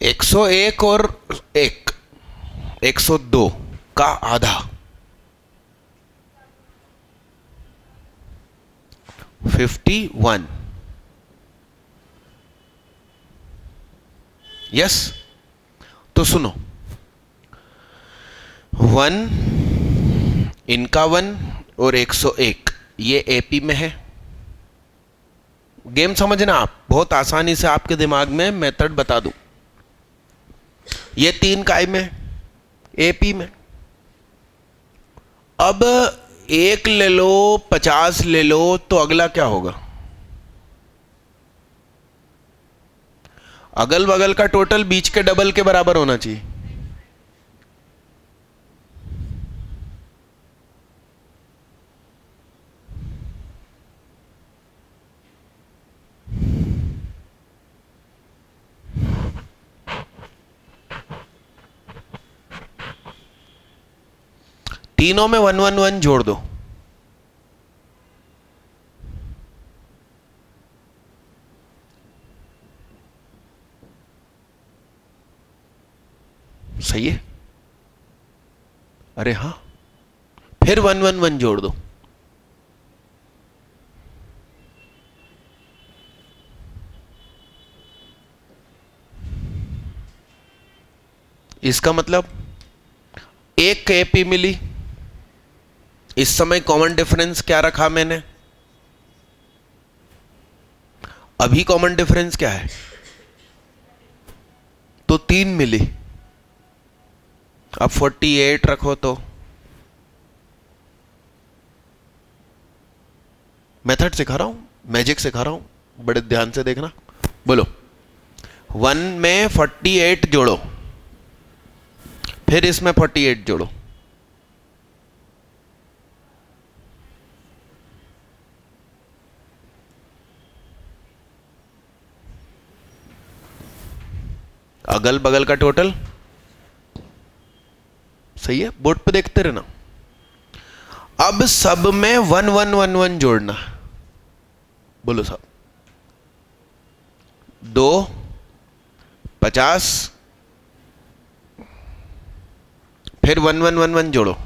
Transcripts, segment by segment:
101 और 102 का आधा 51। यस, तो सुनो, 1, इनका 1 और 101 ये एपी में है। गेम समझना आप, बहुत आसानी से आपके दिमाग में मेथड बता दूं। ये 3 काय में, एपी में। अब 1 ले लो, 50 ले लो, तो अगला क्या होगा? अगल बगल का टोटल बीच के डबल के बराबर होना चाहिए। तीनों में 1 1 1 जोड़ दो। सही है? अरे हां, फिर 1 1 1 जोड़ दो। इसका मतलब एक एपी मिली। इस समय कॉमन डिफरेंस क्या रखा मैंने? अभी कॉमन डिफरेंस क्या है? तो 3 मिली। अब 48 रखो तो मेथड सिखा रहा हूं, मैजिक सिखा रहा हूं, बड़े ध्यान से देखना। बोलो, 1 में 48 जोड़ो, फिर इसमें 48 जोड़ो। अगल बगल का टोटल सही है, बोर्ड पे देखते रहना। अब सब में 1 1 1 1 जोड़ना। बोलो साहब, 2 50, फिर 1 1 1 1 जोड़ो,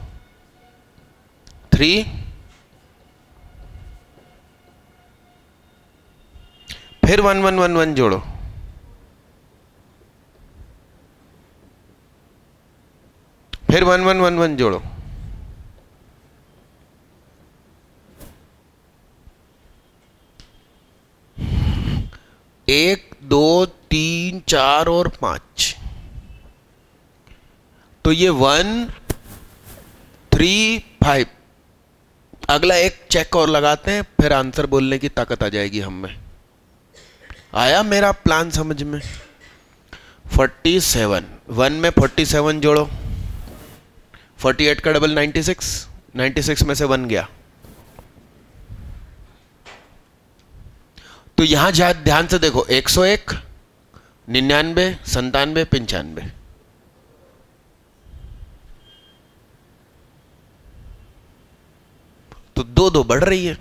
3, फिर 1 1 1 1 जोड़ो, फिर 1 1 1 1 जोड़ो, एक, 2, 3, 4 और 5। तो ये 1 3 5। अगला एक चेक और लगाते हैं, फिर आंसर बोलने की ताकत आ जाएगी हम में। आया मेरा प्लान समझ में? 47, 1 में 47 जोड़ो, 48 का डबल 96, 96 में से 1 गया। तो यहां ध्यान से देखो, 101, 99, 97, 95। तो 2 2 बढ़ रही है,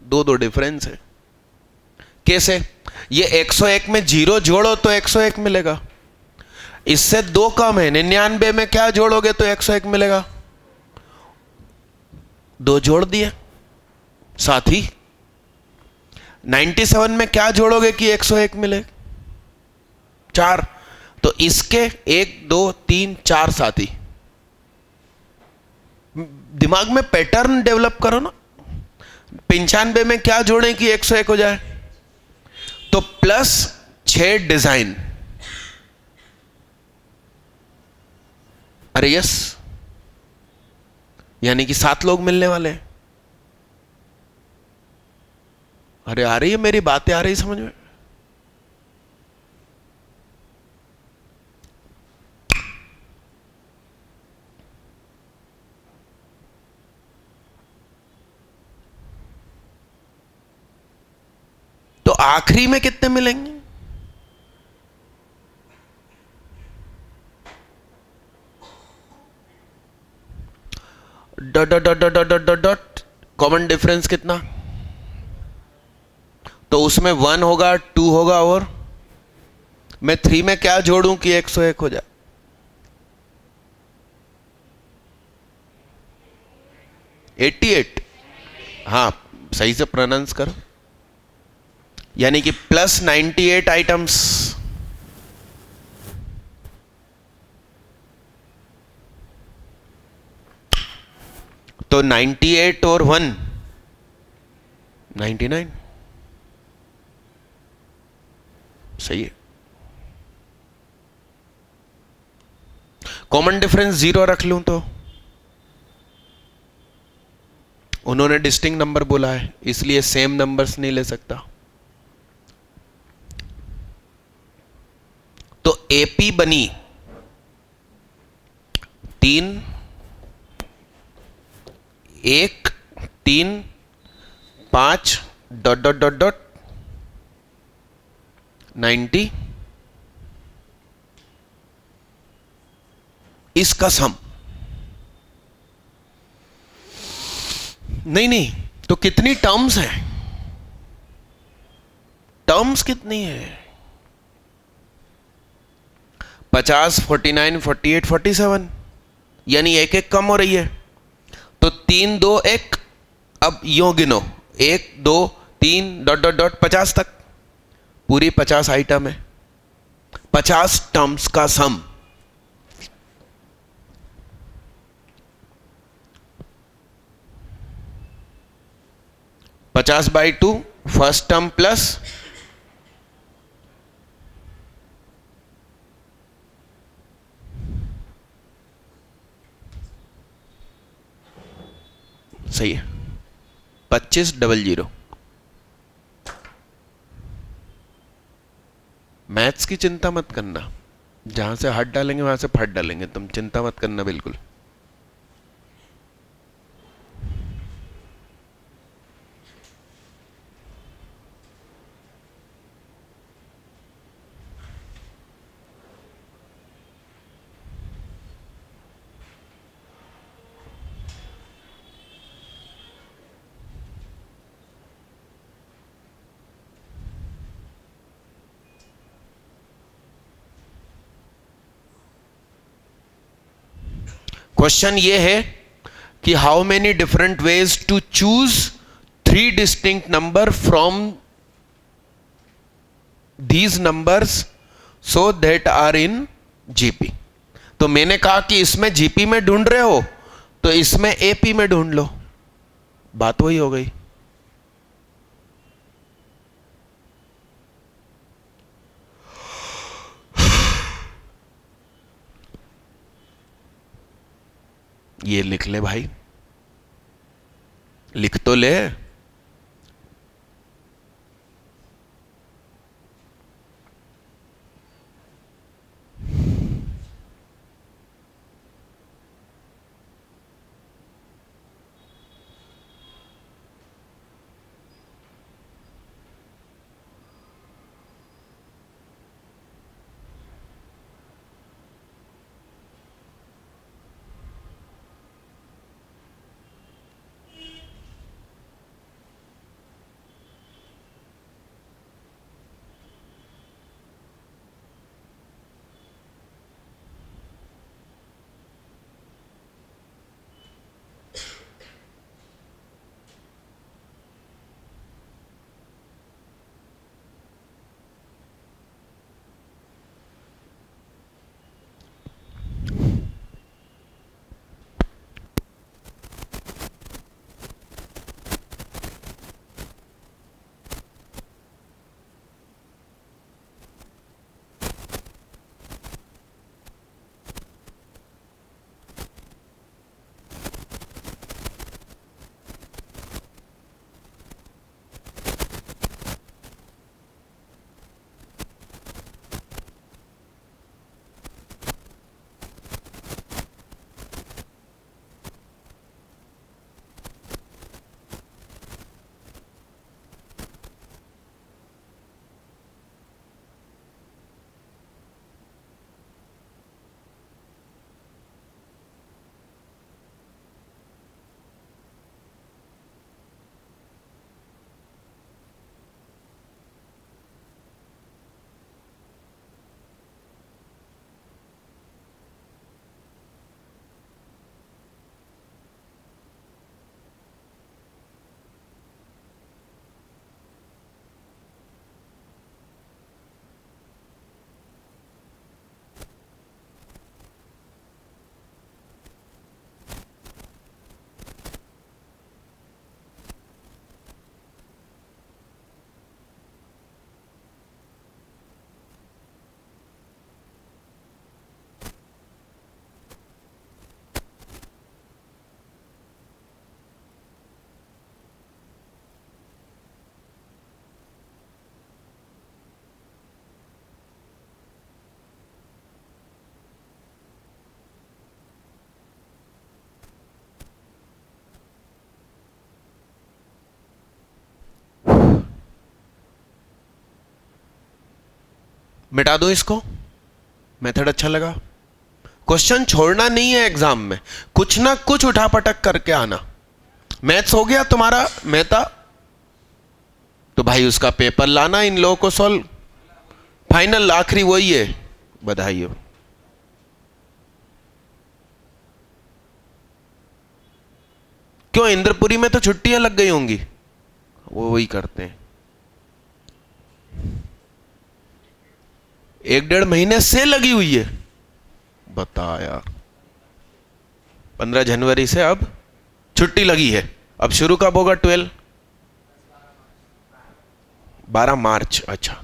2 2 डिफरेंस है। कैसे? ये 101 में 0 जोड़ो तो 101 मिलेगा, इससे 2 कम है। 99 में क्या जोड़ोगे तो 101 मिलेगा, 2 जोड़ दिए। साथ ही 97 में क्या जोड़ोगे कि 101 मिले? 4। तो इसके 1 2 3 4 साथी। दिमाग में पैटर्न डेवलप करो ना। 95 में क्या जोड़ें कि 101 हो जाए? तो +6 डिजाइन। अरे यस, यानी कि 7 लोग मिलने वाले हैं। अरे आ रही है मेरी बातें, आ रही समझ में? तो आखिरी में कितने मिलेंगे? Dot dot dot dot dot dot dot, common difference कितना? तो उसमें 1 होगा, 2 होगा और मैं 3 में क्या जोड़ूं कि 101 हो जाए? $88। हाँ, सही से प्रोनाउंस करो। यानी कि प्लस 98 आइटम्स। तो 98 और 1 99। सही है। कॉमन डिफरेंस 0 रख लूं तो उन्होंने डिस्टिंक्ट नंबर बोला है, इसलिए सेम नंबर्स नहीं ले सकता। तो एपी बनी 3 1 3 5 डॉट डॉट डॉट डॉट 90, इसका सम। नहीं नहीं, तो कितनी टर्म्स हैं? टर्म्स कितनी है? 50 49 48 47, यानी एक एक कम हो रही है। तो 3 2 1, अब यूं गिनो 1 2 3 डॉट डॉट डॉट 50 तक, पूरी 50 आइटम है, 50 टर्म्स का सम। पचास बाई 2 फर्स्ट टर्म प्लस सही है 2500। मैथ्स की चिंता मत करना, जहां से हाथ डालेंगे वहां से फट डालेंगे, तुम चिंता मत करना बिल्कुल। क्वेश्चन ये है कि how many different ways to choose 3 distinct number from these numbers so that are in GP. तो मैंने कहा कि इसमें जीपी में ढूंढ रहे हो तो इसमें एपी में ढूंढ लो, बात वही हो गई। ये लिख ले भाई, लिख तो ले। मिटा दूं इसको? मेथड अच्छा लगा? क्वेश्चन छोड़ना नहीं है एग्जाम में, कुछ ना कुछ उठापटक करके आना। मैथ्स हो गया तुम्हारा मेहता, तो भाई उसका पेपर लाना, इन लोगों को सॉल्व। फाइनल आखिरी वही है, बधाई हो। क्यों, इंद्रपुरी में तो छुट्टियां लग गई होंगी, वो वही करते हैं। 1-1.5 महीने से लगी हुई है, बता यार। 15 जनवरी से अब छुट्टी लगी है। अब शुरू कब होगा 12? 12 मार्च, अच्छा।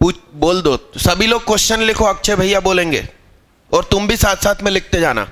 पूछ, बोल दो सभी लोग, क्वेश्चन लिखो, अक्षय भैया बोलेंगे और तुम भी साथ साथ में लिखते जाना।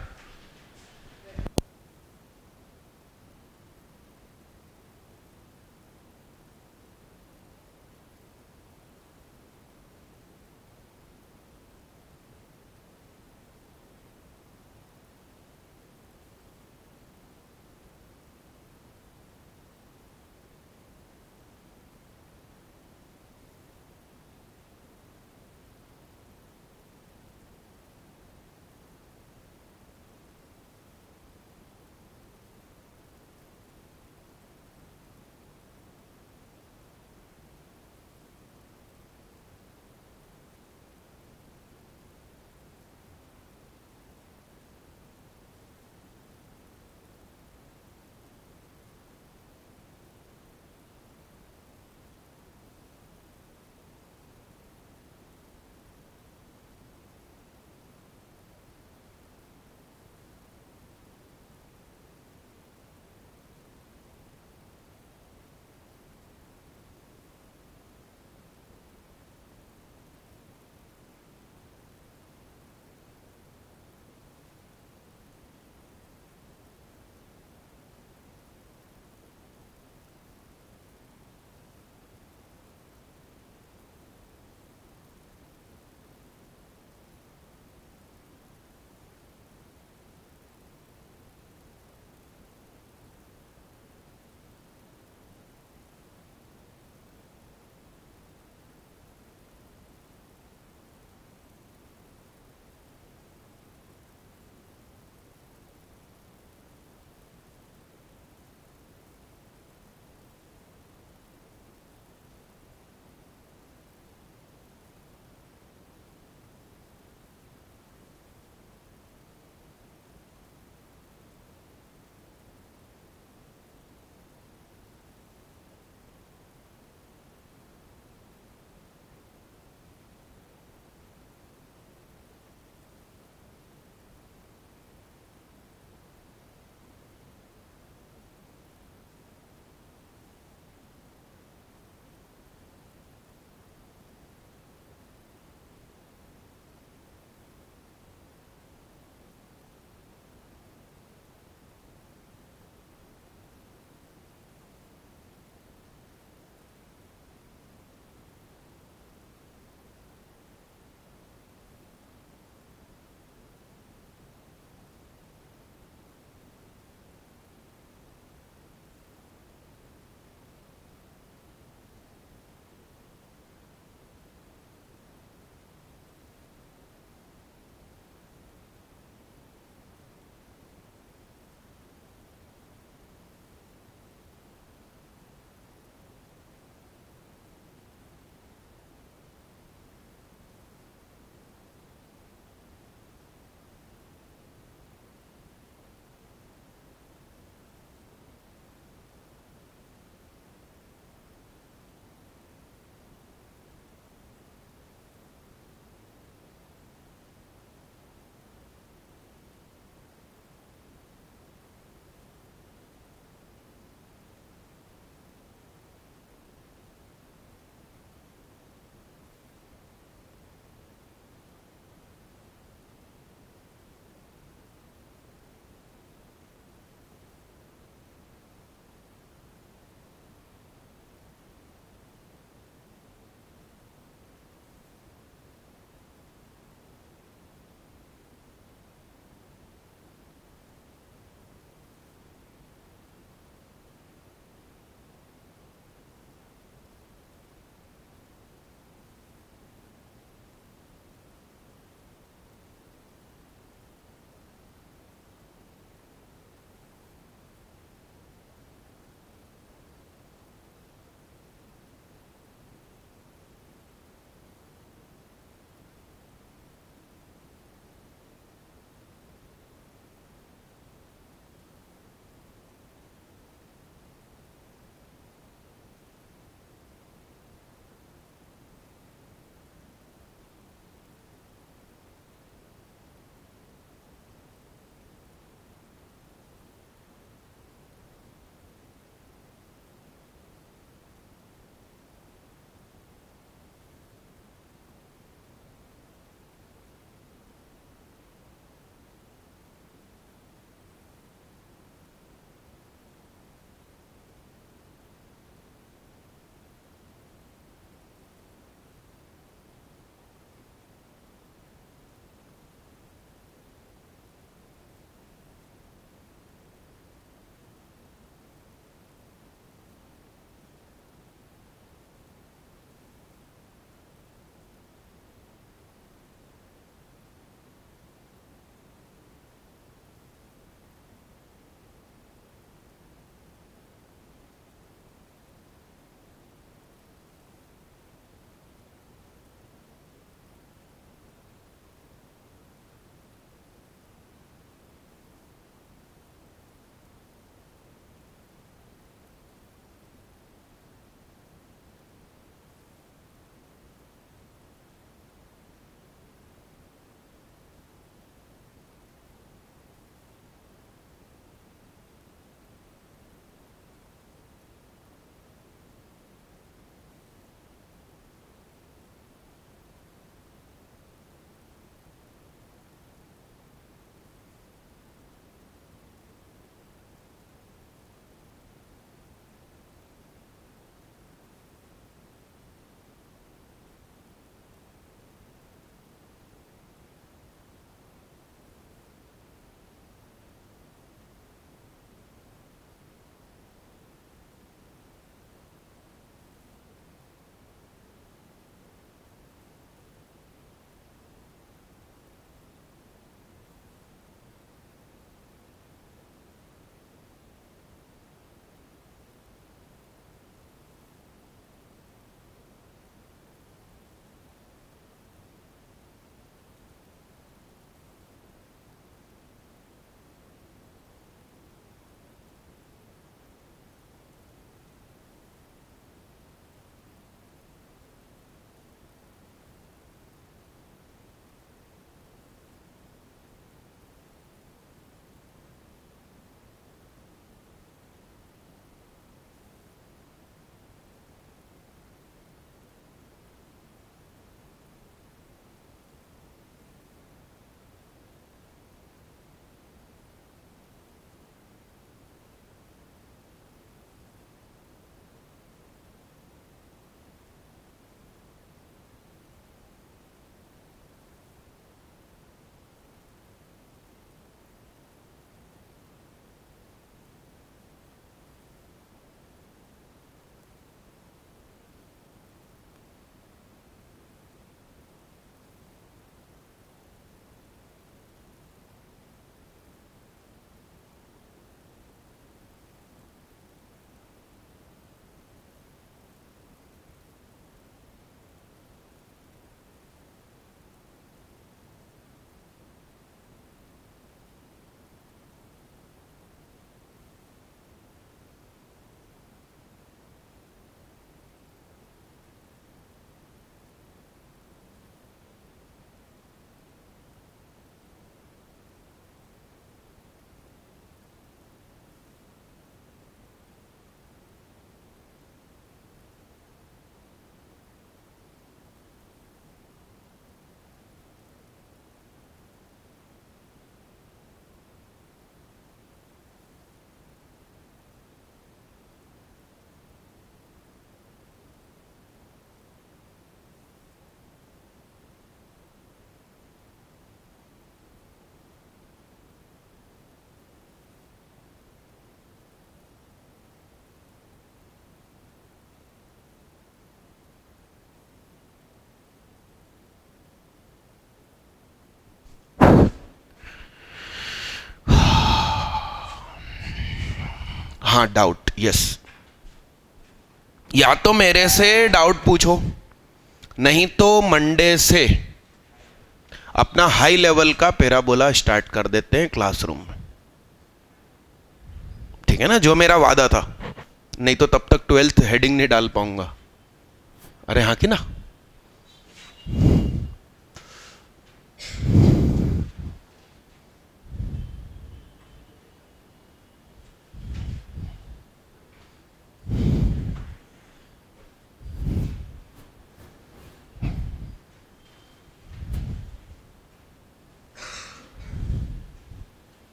हाँ डाउट, यस। या तो मेरे से डाउट पूछो, नहीं तो मंडे से अपना हाई लेवल का पैराबोला स्टार्ट कर देते हैं क्लासरूम में, ठीक है ना, जो मेरा वादा था। नहीं तो तब तक 12th हेडिंग नहीं डाल पाऊंगा। अरे हाँ कि ना।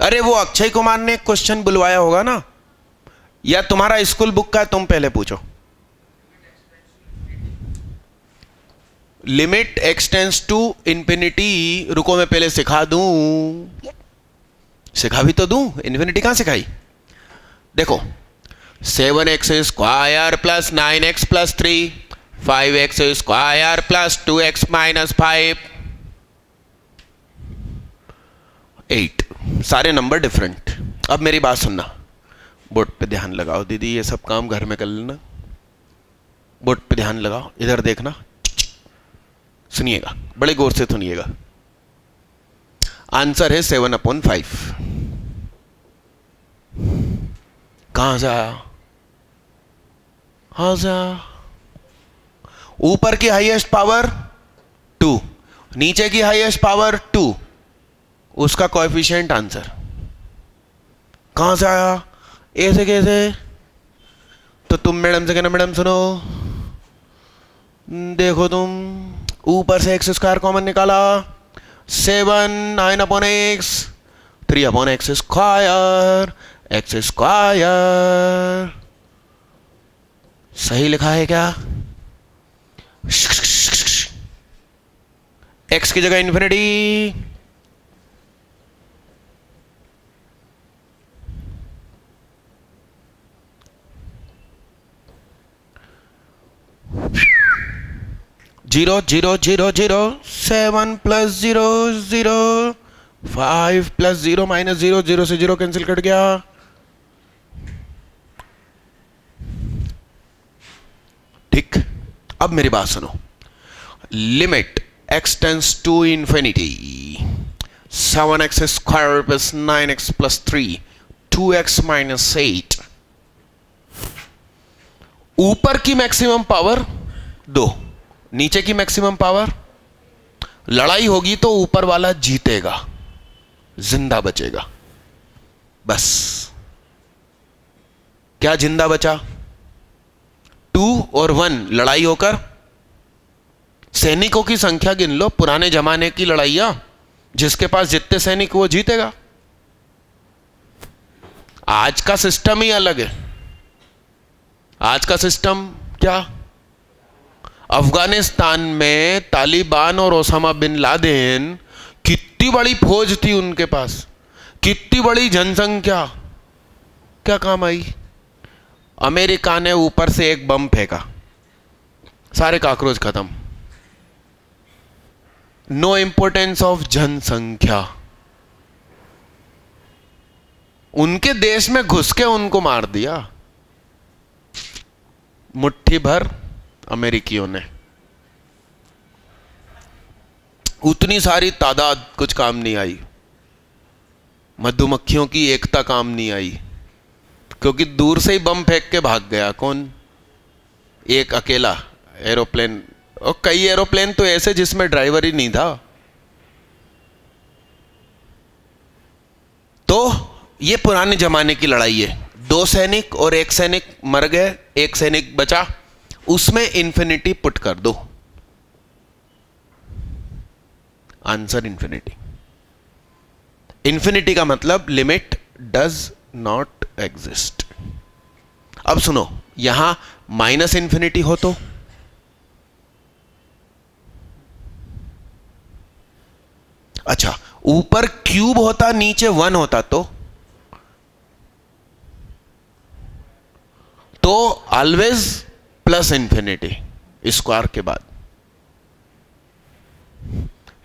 अरे वो अक्षय कुमार ने क्वेश्चन बुलवाया होगा ना, या तुम्हारा स्कूल बुक का, तुम पहले पूछो। लिमिट एक्सटेंस टू इंफिनिटी, रुको मैं पहले सिखा दूं, सिखा भी तो दूं, इंफिनिटी कहां सिखाई। देखो 7x square plus 9x plus 3, 5x square plus 2x minus 5, 8, सारे नंबर डिफरेंट। अब मेरी बात सुनना, बोर्ड पे ध्यान लगाओ दीदी, ये सब काम घर में कर लेना। बोर्ड पे ध्यान लगाओ, इधर देखना, सुनिएगा, बड़े गौर से सुनिएगा। आंसर है 7/5। कहां से आया, कहां से आया। ऊपर की हाईएस्ट पावर 2, नीचे की हाईएस्ट पावर 2, उसका कोएफिशिएंट आंसर। कहां से आया, ऐसे कैसे। तो तुम मैडम से कहना, मैडम सुनो, देखो तुम ऊपर से एक्स स्क्वायर कॉमन निकाला, 7 9/x 3/x square, x square. सही लिखा है क्या। एक्स की जगह infinity, zero zero zero zero, 7 plus 0 0, 5 plus 0 minus 0, 0 से 0 कैंसिल कट गया। ठीक, अब मेरी बात सुनो। Limit x tends to infinity 7x square plus 9x plus 3, 2x minus 8। ऊपर की मैक्सिमम पावर 2, नीचे की मैक्सिमम पावर। लड़ाई होगी तो ऊपर वाला जीतेगा, जिंदा बचेगा। बस क्या जिंदा बचा, 2 और 1 लड़ाई होकर सैनिकों की संख्या गिन लो। पुराने जमाने की लड़ाइयां, जिसके पास जितने सैनिक वो जीतेगा। आज का सिस्टम ही अलग है। आज का सिस्टम क्या, अफगानिस्तान में तालिबान और ओसामा बिन लादेन, कितनी बड़ी फौज थी उनके पास, कितनी बड़ी जनसंख्या, क्या काम आई। अमेरिका ने ऊपर से एक बम फेंका, सारे कॉकरोच खत्म। नो इंपोर्टेंस ऑफ जनसंख्या। उनके देश में घुस के उनको मार दिया, मुट्ठी भर अमेरिकियों ने। उतनी सारी तादाद कुछ काम नहीं आई, मधुमक्खियों की एकता काम नहीं आई, क्योंकि दूर से ही बम फेंक के भाग गया कौन, एक अकेला एरोप्लेन। और कई एरोप्लेन तो ऐसे जिसमें ड्राइवर ही नहीं था। तो ये पुराने जमाने की लड़ाई है। 2 सैनिक और 1 सैनिक मर गए, 1 सैनिक बचा, उसमें इंफिनिटी पुट कर दो, आंसर इंफिनिटी। इंफिनिटी का मतलब लिमिट डज नॉट एग्जिस्ट। अब सुनो, यहां माइनस इंफिनिटी हो तो, अच्छा ऊपर क्यूब होता नीचे 1 होता तो, तो ऑलवेज प्लस इंफिनिटी स्क्वायर के बाद,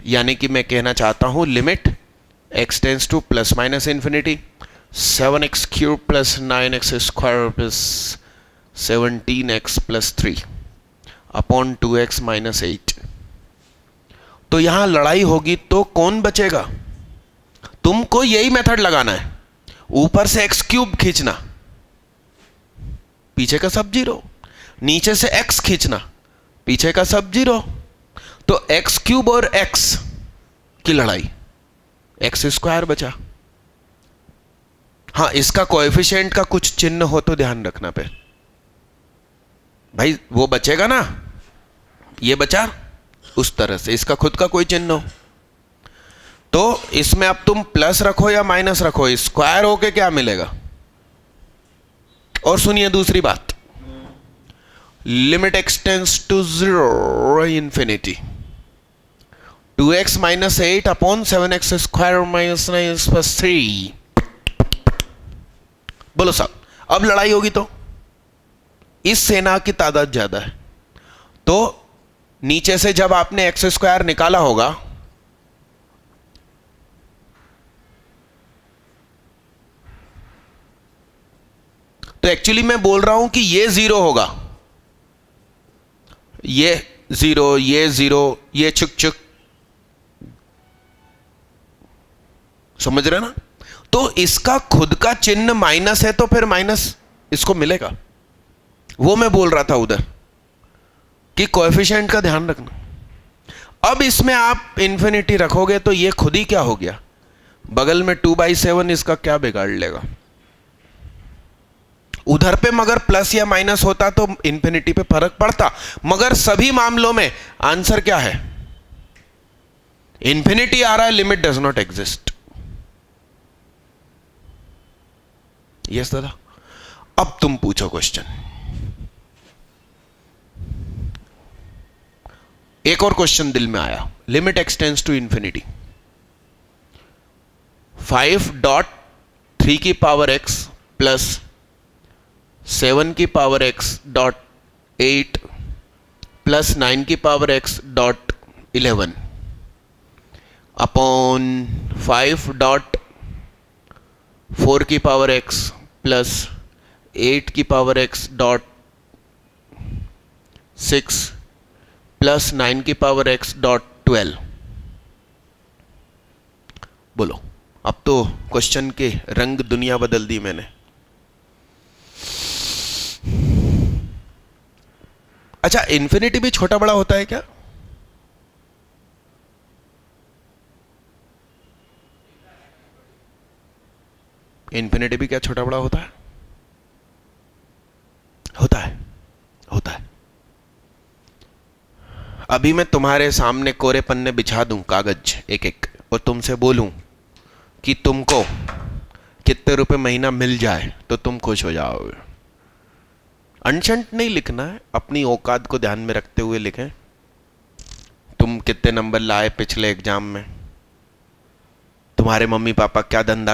यानी कि मैं कहना चाहता हूं limit x tends two plus minus infinity 7x cube plus 9x square plus 17x plus 3 upon 2x minus 8। तो यहां लड़ाई होगी तो कौन बचेगा? तुमको यही मेथड लगाना है, ऊपर से x क्यूब खींचना, पीछे का सब जीरो, नीचे से x खींचना, पीछे का सब जीरो। तो x क्यूब और x की लड़ाई, x स्क्वायर बचा। हां, इसका कोएफिशिएंट का कुछ चिन्ह हो तो ध्यान रखना पे भाई, वो बचेगा ना, ये बचा उस तरह से, इसका खुद का कोई चिन्ह हो तो इसमें अब तुम प्लस रखो या माइनस रखो, स्क्वायर होके क्या मिलेगा। और सुनिए दूसरी बात, limit x tends to 0 infinity 2x minus 8 upon 7x square minus 9 plus 3। बोलो साहब, अब लड़ाई होगी तो इस सेना की तादाद ज्यादा है, तो नीचे से जब आपने एक्स स्क्वायर निकाला होगा तो एक्चुअली मैं बोल रहा हूं कि ये जीरो होगा, ये जीरो, ये जीरो, ये चुक चुक, समझ रहे ना। तो इसका खुद का चिन्ह माइनस है तो फिर माइनस इसको मिलेगा, वो मैं बोल रहा था उधर कि कोएफिशिएंट का ध्यान रखना। अब इसमें आप इंफिनिटी रखोगे तो ये खुद ही क्या हो गया, बगल में 2/7, इसका क्या बिगाड़ लेगा। उधर पे मगर प्लस या माइनस होता तो इंफिनिटी पे फर्क पड़ता, मगर सभी मामलों में आंसर क्या है, इंफिनिटी आ रहा है, limit does not exist. Yes दादा। अब तुम पूछो क्वेश्चन। एक और क्वेश्चन दिल में आया, limit x tends to infinity 5.3 की पावर x प्लस 7 की पावर x डॉट 8 प्लस 9 की पावर x डॉट 11 अपॉन 5.4 की पावर x प्लस 8 की पावर x डॉट 6 प्लस 9 की पावर x डॉट 12। बोलो, अब तो क्वेश्चन के रंग दुनिया बदल दी मैंने। अच्छा, इंफिनिटी भी छोटा बड़ा होता है क्या? इंफिनिटी भी क्या छोटा बड़ा होता है? होता है, होता है। अभी मैं तुम्हारे सामने कोरे पन्ने बिछा दूं, कागज एक एक, और तुमसे बोलूं कि तुमको कितने रुपए महीना मिल जाए तो तुम खुश हो जाओगे। अनशंट नहीं लिखना है, अपनी औकात को ध्यान में रखते हुए लिखें। तुम कितने नंबर लाए पिछले एग्जाम में, तुम्हारे मम्मी पापा क्या धंधा